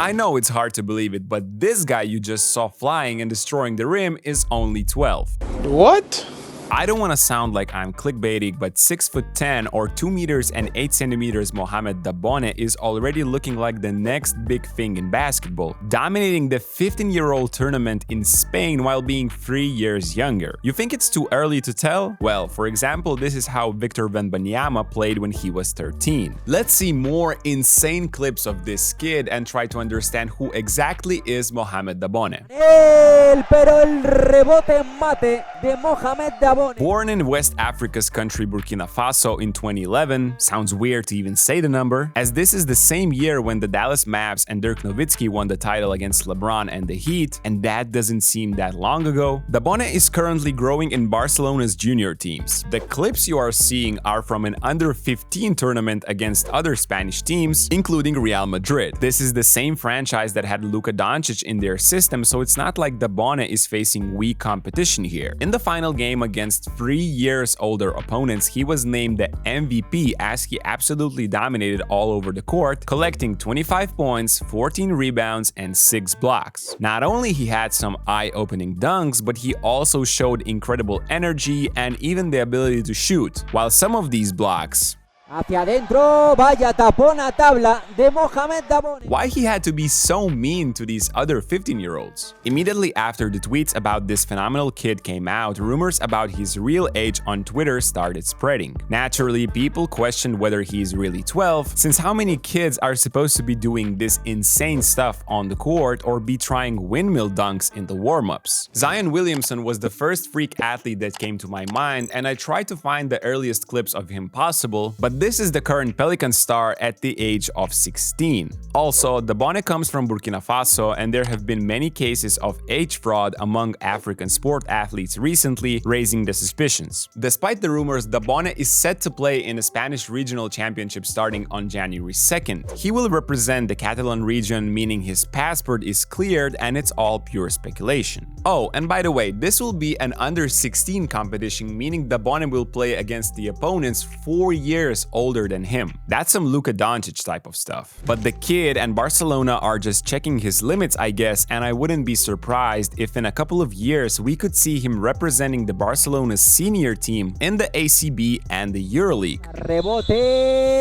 I know it's hard to believe it, but this guy you just saw flying and destroying the rim is only 12. What? I don't want to sound like I'm clickbaiting, but 6'10" or 2 meters and 8 centimeters Mohamed Dabone is already looking like the next big thing in basketball, dominating the 15-year-old tournament in Spain while being 3 years younger. You think it's too early to tell? Well, for example, this is how Victor Wembanyama played when he was 13. Let's see more insane clips of this kid and try to understand who exactly is Mohamed Dabone. Pero el rebote mate de Mohamed Dabone. Born in West Africa's country Burkina Faso in 2011, sounds weird to even say the number, as this is the same year when the Dallas Mavs and Dirk Nowitzki won the title against LeBron and the Heat, and that doesn't seem that long ago. Dabone is currently growing in Barcelona's junior teams. The clips you are seeing are from an under-15 tournament against other Spanish teams, including Real Madrid. This is the same franchise that had Luka Doncic in their system, so it's not like Dabone is facing weak competition here. In the final game against 3 years older opponents, he was named the MVP as he absolutely dominated all over the court, collecting 25 points, 14 rebounds, and 6 blocks. Not only he had some eye-opening dunks, but he also showed incredible energy and even the ability to shoot, while some of these blocks Hacia adentro, vaya tapón a tabla de Mohamed Dabone. Why he had to be so mean to these other 15-year-olds? Immediately after the tweets about this phenomenal kid came out, rumors about his real age on Twitter started spreading. Naturally, people questioned whether he's really 12, since how many kids are supposed to be doing this insane stuff on the court or be trying windmill dunks in the warm-ups? Zion Williamson was the first freak athlete that came to my mind, and I tried to find the earliest clips of him possible, but this is the current Pelican star at the age of 16. Also, Dabone comes from Burkina Faso, and there have been many cases of age fraud among African sport athletes recently, raising the suspicions. Despite the rumors, Dabone is set to play in a Spanish regional championship starting on January 2nd. He will represent the Catalan region, meaning his passport is cleared and it's all pure speculation. Oh, and by the way, this will be an under-16 competition, meaning Dabone will play against the opponents 4 years older than him. That's some Luka Doncic type of stuff. But the kid and Barcelona are just checking his limits, I guess, and I wouldn't be surprised if in a couple of years we could see him representing the Barcelona's senior team in the ACB and the EuroLeague. Rebote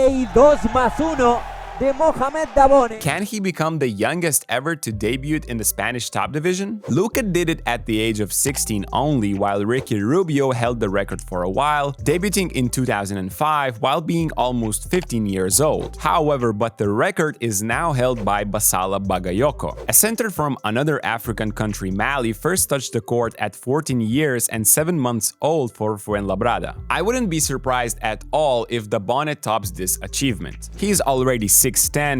y 2+1 de Mohamed Dabone. Can he become the youngest ever to debut in the Spanish top division? Luka did it at the age of 16 only, while Ricky Rubio held the record for a while, debuting in 2005 while being almost 15 years old. However, but the record is now held by Basala Bagayoko. A center from another African country, Mali, first touched the court at 14 years and 7 months old for Fuenlabrada. I wouldn't be surprised at all if Dabone tops this achievement. He's already 6'10",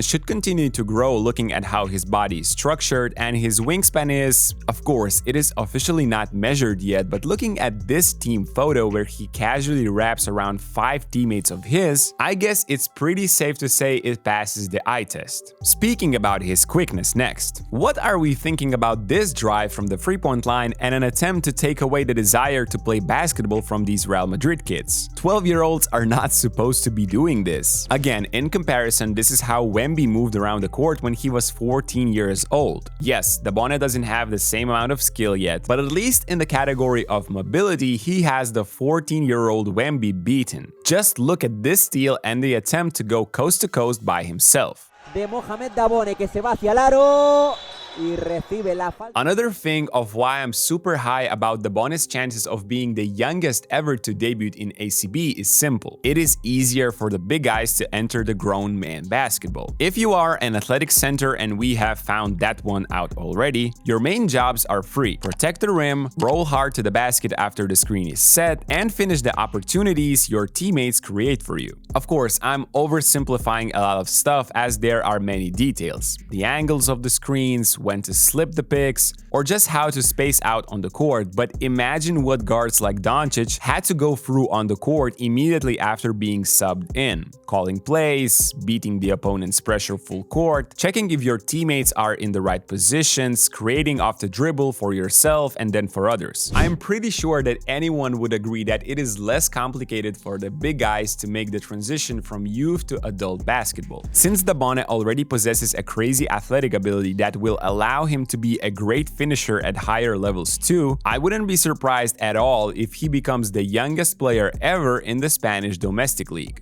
should continue to grow looking at how his body is structured, and his wingspan is, of course, it is officially not measured yet, but looking at this team photo where he casually wraps around 5 teammates of his, I guess it's pretty safe to say it passes the eye test. Speaking about his quickness next, what are we thinking about this drive from the three-point line and an attempt to take away the desire to play basketball from these Real Madrid kids? 12-year-olds are not supposed to be doing this. Again, in comparison, this is how Wemby moved around the court when he was 14 years old. Yes, Dabone doesn't have the same amount of skill yet, but at least in the category of mobility, he has the 14-year-old Wemby beaten. Just look at this steal and the attempt to go coast to coast by himself. De Mohamed Dabone que se va hacia el aro. Y recibe la falta. Another thing of why I'm super high about Dabone's chances of being the youngest ever to debut in ACB is simple. It is easier for the big guys to enter the grown man basketball. If you are an athletic center, and we have found that one out already, your main jobs are three: protect the rim, roll hard to the basket after the screen is set, and finish the opportunities your teammates create for you. Of course, I'm oversimplifying a lot of stuff as there are many details. The angles of the screens, when to slip the picks, or just how to space out on the court, but imagine what guards like Doncic had to go through on the court immediately after being subbed in. Calling plays, beating the opponent's pressure full court, checking if your teammates are in the right positions, creating off the dribble for yourself and then for others. I am pretty sure that anyone would agree that it is less complicated for the big guys to make the transition from youth to adult basketball. Since Dabone already possesses a crazy athletic ability that will allow him to be a great finisher at higher levels too, I wouldn't be surprised at all if he becomes the youngest player ever in the Spanish domestic league.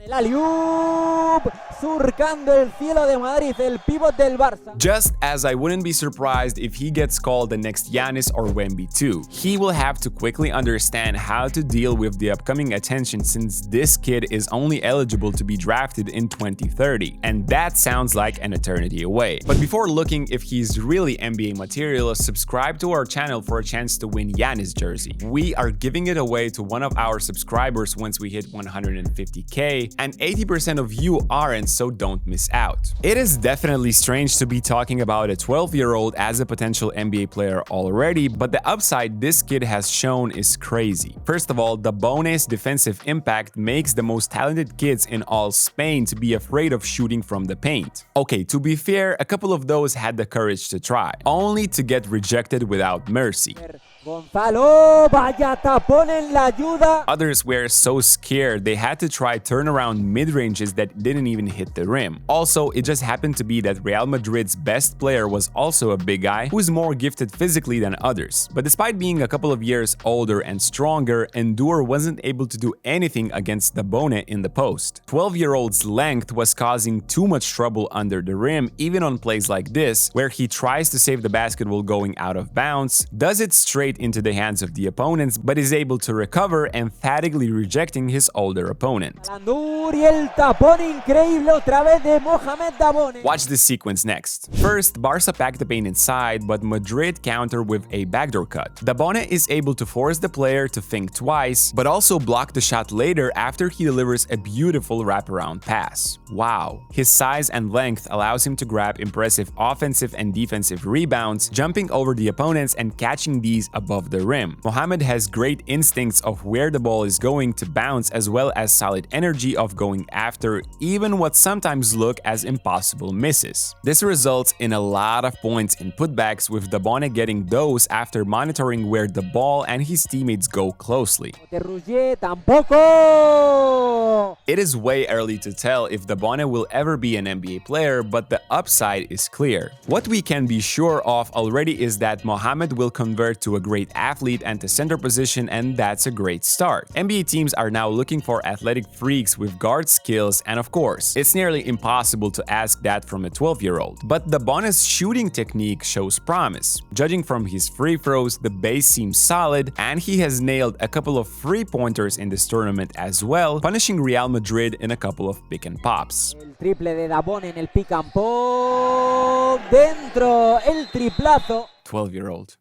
Surcando el cielo de Madrid, el pívot del Barça. Just as I wouldn't be surprised if he gets called the next Giannis or Wemby too. He will have to quickly understand how to deal with the upcoming attention since this kid is only eligible to be drafted in 2030, and that sounds like an eternity away. But before looking if he's really NBA material, subscribe to our channel for a chance to win Giannis jersey. We are giving it away to one of our subscribers once we hit 150k, and 80% of you aren't, so don't miss out. It is definitely strange to be talking about a 12-year-old as a potential NBA player already, but the upside this kid has shown is crazy. First of all, Dabone's defensive impact makes the most talented kids in all Spain to be afraid of shooting from the paint. Okay, to be fair, a couple of those had the courage to try, only to get rejected without mercy. Gonzalo, vaya tapón en la ayuda. Others were so scared they had to try turnaround mid-ranges that didn't even hit the rim. Also, it just happened to be that Real Madrid's best player was also a big guy who's more gifted physically than others. But despite being a couple of years older and stronger, Endur wasn't able to do anything against Dabone in the post. 12-year-old's length was causing too much trouble under the rim, even on plays like this, where he tries to save the basketball going out of bounds, does it straight into the hands of the opponents, but is able to recover, emphatically rejecting his older opponent. Watch this sequence next. First, Barca packed the paint inside, but Madrid counter with a backdoor cut. Dabone is able to force the player to think twice, but also block the shot later after he delivers a beautiful wraparound pass. Wow. His size and length allows him to grab impressive offensive and defensive rebounds, jumping over the opponents and catching these above the rim. Mohamed has great instincts of where the ball is going to bounce, as well as solid energy of going after even what sometimes look as impossible misses. This results in a lot of points in putbacks, with Dabone getting those after monitoring where the ball and his teammates go closely. It is way early to tell if Dabone will ever be an NBA player, but the upside is clear. What we can be sure of already is that Mohamed will convert to a great athlete and to center position, and that's a great start. NBA teams are now looking for athletic freaks with guard skills, and of course, it's nearly impossible to ask that from a 12-year-old. But Dabone's shooting technique shows promise. Judging from his free throws, the base seems solid, and he has nailed a couple of three-pointers in this tournament as well, punishing Real Madrid in a couple of pick and pops. El triple de Dabone en el pick and pop. Dentro el triplazo. 12-year-old.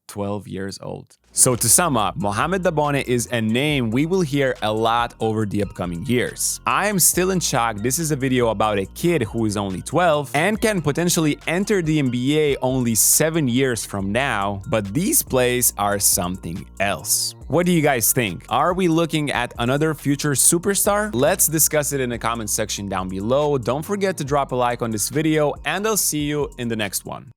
12 years old. So to sum up, Mohamed Dabone is a name we will hear a lot over the upcoming years. I am still in shock this is a video about a kid who is only 12 and can potentially enter the NBA only 7 years from now, but these plays are something else. What do you guys think? Are we looking at another future superstar? Let's discuss it in the comment section down below. Don't forget to drop a like on this video, and I'll see you in the next one.